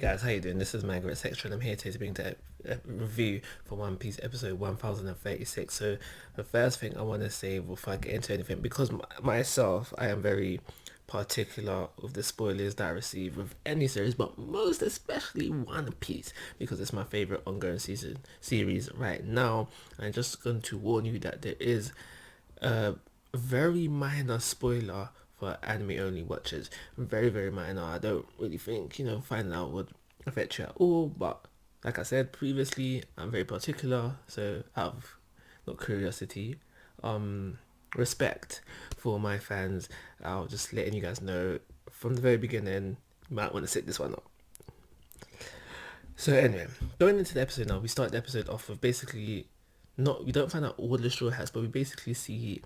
guys, how you doing? This is Manga, and I'm here today to bring a review for One Piece episode 1036. So the first thing I want to say before I get into anything, because myself, I am very particular with the spoilers that I receive with any series, but most especially One Piece, because it's my favorite ongoing series right now. I'm just going to warn you that there is a very minor spoiler for anime only watchers. Very, very minor. I don't really think, finding out would affect you at all. But like I said previously, I'm very particular. So out of not curiosity, respect for my fans, I'll just letting you guys know from the very beginning, you might want to sit this one up. So anyway, going into the episode now, we start the episode off with basically not we don't find out all the Straw Hats, but we basically see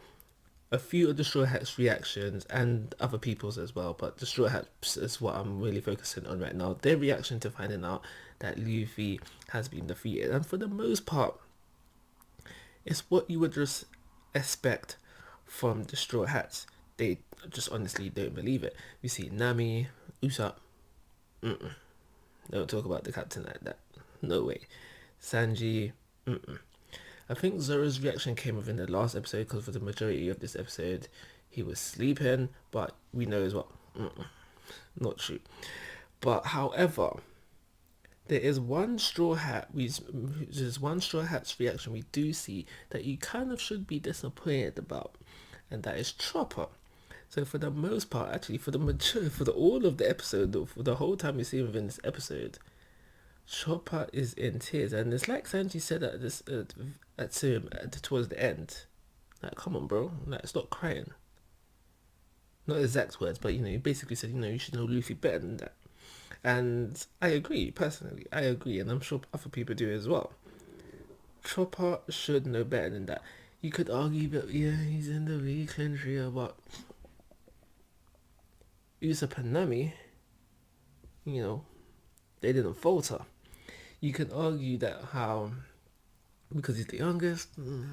a few of the Straw Hats reactions and other people's as well, but the Straw Hats is what I'm really focusing on right now. Their reaction to finding out that Luffy has been defeated, and for the most part, it's what you would just expect from the Straw Hats. They just honestly don't believe it. We see Nami, Usopp, don't talk about the captain like that. No way. Sanji, I think Zoro's reaction came within the last episode because for the majority of this episode he was sleeping, but we know as well, not true. But however, there is one straw hat. There's one straw hat's reaction we do see that you kind of should be disappointed about, and that is Chopper. So for the most part, actually, for the all of the episode, for the whole time we see him within this episode, Chopper is in tears, and it's like Sanji said at this towards the end. Like, come on, bro, like stop crying. Not exact words, but he basically said, you should know Luffy better than that. And I agree, personally, I agree, and I'm sure other people do as well. Chopper should know better than that. You could argue that he's in the weakling trio, but Usopp and Nami, they didn't falter. You can argue that how because he's the youngest,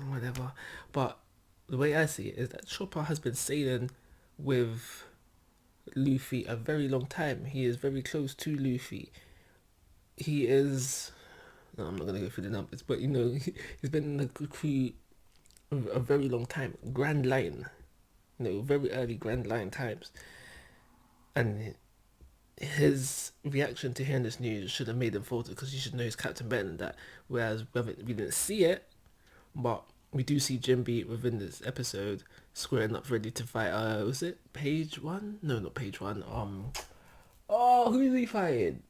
whatever. But the way I see it is that Chopper has been sailing with Luffy a very long time. He is very close to Luffy. He is. No, I'm not gonna go through the numbers, but he's been in the crew a very long time. Grand Line, very early Grand Line times, and his reaction to hearing this news should have made him falter because he should know his captain better than that. Whereas we didn't see it, but we do see Jinbe within this episode squaring up ready to fight. Was it Page One? No, not Page One. Who's he fighting?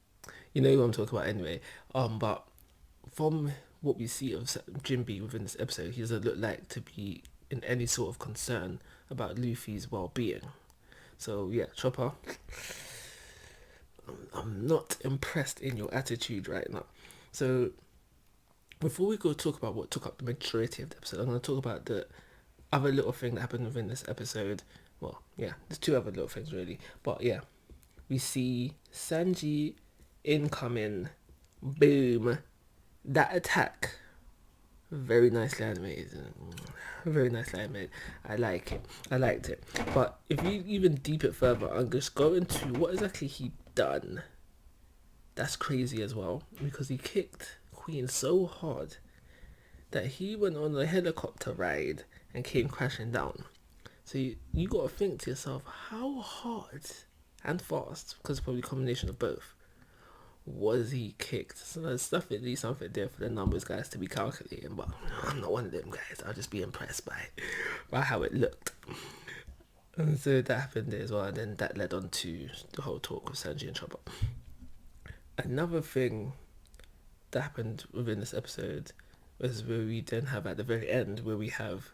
You know who I'm talking about anyway. But from what we see of Jinbe within this episode, he doesn't look like to be in any sort of concern about Luffy's well-being. So yeah, Chopper, I'm not impressed in your attitude right now. So before we go talk about what took up the majority of the episode, I'm going to talk about the other little thing that happened within this episode. Well, yeah, there's two other little things really. But yeah, we see Sanji incoming. Boom. That attack. Very nicely animated. Very nicely animated. I like it. I liked it. But if you even deep it further, I'm just going to what exactly he done. That's crazy as well, because he kicked Queen so hard that he went on a helicopter ride and came crashing down. So you got to think to yourself, how hard and fast, because it's probably a combination of both, was he kicked? So there's definitely something there for the numbers guys to be calculating, but I'm not one of them guys. I'll just be impressed by how it looked. And so that happened there as well, and then that led on to the whole talk with Sanji and Chopper. Another thing that happened within this episode was where we then have at the very end where we have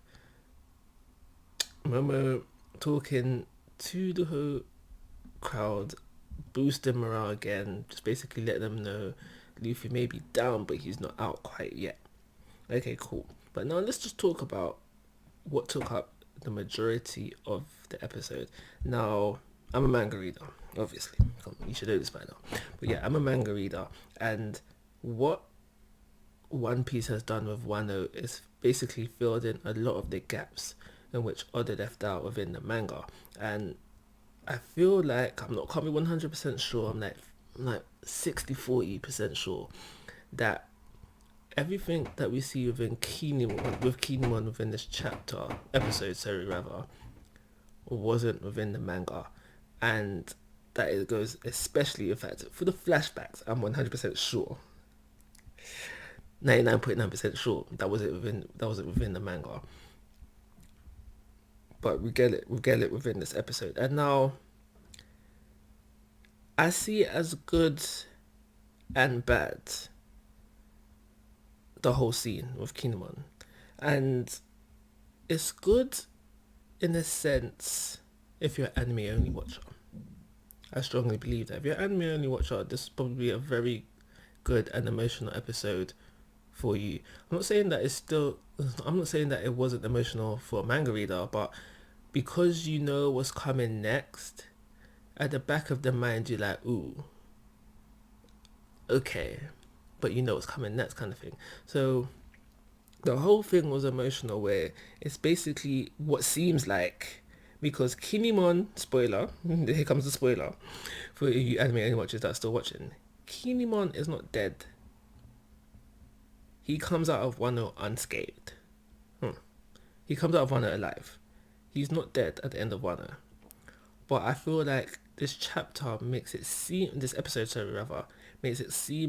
Momo talking to the whole crowd, boosting morale again, just basically letting them know Luffy may be down but he's not out quite yet. Okay, cool. But now let's just talk about what took up the majority of the episode. Now, I'm a manga reader, obviously. You should know this by now. But yeah, I'm a manga reader, and what One Piece has done with Wano is basically filled in a lot of the gaps in which Oda left out within the manga. And I feel like, can't be 100% sure, I'm like I'm like 60-40% sure that everything that we see within Kinemon within this episode, sorry, rather, wasn't within the manga. And that it goes, especially in fact, for the flashbacks, I'm 100% sure. 99.9% sure that was it within the manga. But we get it within this episode. And now I see it as good and bad, the whole scene with Kinemon. And it's good in a sense if you're an anime only watcher. I strongly believe that if you're an anime only watcher, this is probably a very good and emotional episode for you. I'm not saying that it wasn't emotional for a manga reader, but because you know what's coming next, at the back of the mind you're like, ooh, okay, but you know what's coming next, kind of thing. So the whole thing was emotional, where it's basically what seems like, because Kinemon, spoiler, here comes the spoiler for you anime only watchers that are still watching, Kinemon is not dead. He comes out of Wano unscathed. He comes out of Wano alive. He's not dead at the end of Wano. But I feel like this episode makes it seem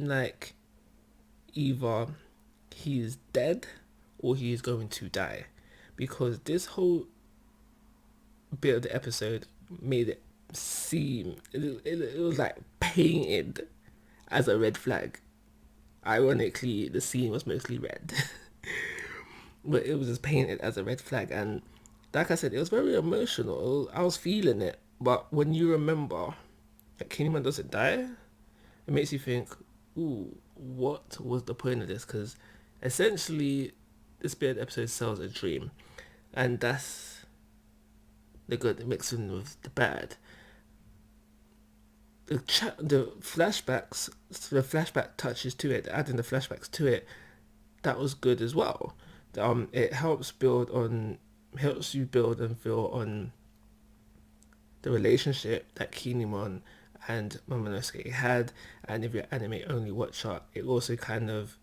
like either he's dead or he is going to die. Because this whole bit of the episode made it seem, it was like painted as a red flag. Ironically, the scene was mostly red. But it was just painted as a red flag. And like I said, it was very emotional. I was feeling it. But when you remember that Kinemon doesn't die, it makes you think, ooh, what was the point of this? Because essentially, this bit of the episode sells a dream. And that's the good mixed in with the bad. The flashback touches to it, adding the flashbacks to it, that was good as well. It helps you build and feel on the relationship that Kinemon and Momonosuke had, and if you're anime only watcher, it also kind of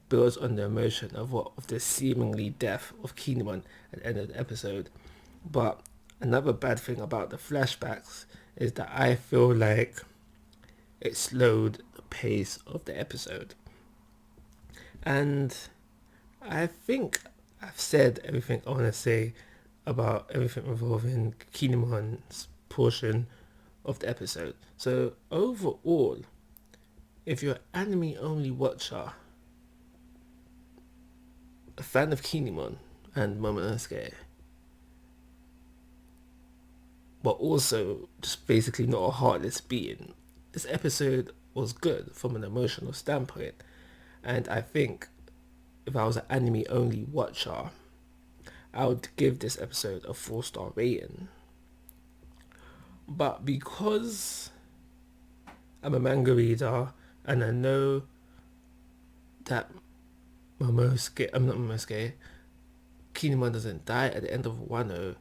builds on the emotion of the seemingly death of Kinemon at the end of the episode. But another bad thing about the flashbacks is that I feel like it slowed the pace of the episode. And I think I've said everything I want to say about everything involving Kinemon's portion of the episode. So overall, if you're an anime only watcher, a fan of Kinemon and Momonosuke, but also just basically not a heartless being, this episode was good from an emotional standpoint. And I think if I was an anime only watcher, I would give this episode a 4-star rating. But because I'm a manga reader and I know that Kinemon doesn't die at the end of Wano,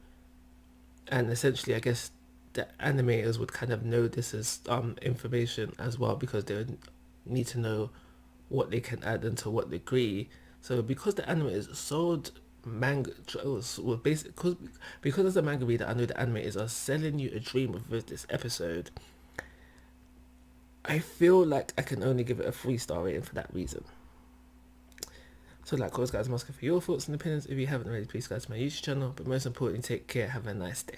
and essentially I guess the animators would kind of know this as information as well, because they would need to know what they can add and to what degree. So because the animators sold manga, because as a manga reader I know the animators are selling you a dream with this episode, I feel like I can only give it a 3-star rating for that reason. So like always guys, I'm asking for your thoughts and opinions. If you haven't already, please subscribe to my YouTube channel, but most importantly, take care, have a nice day.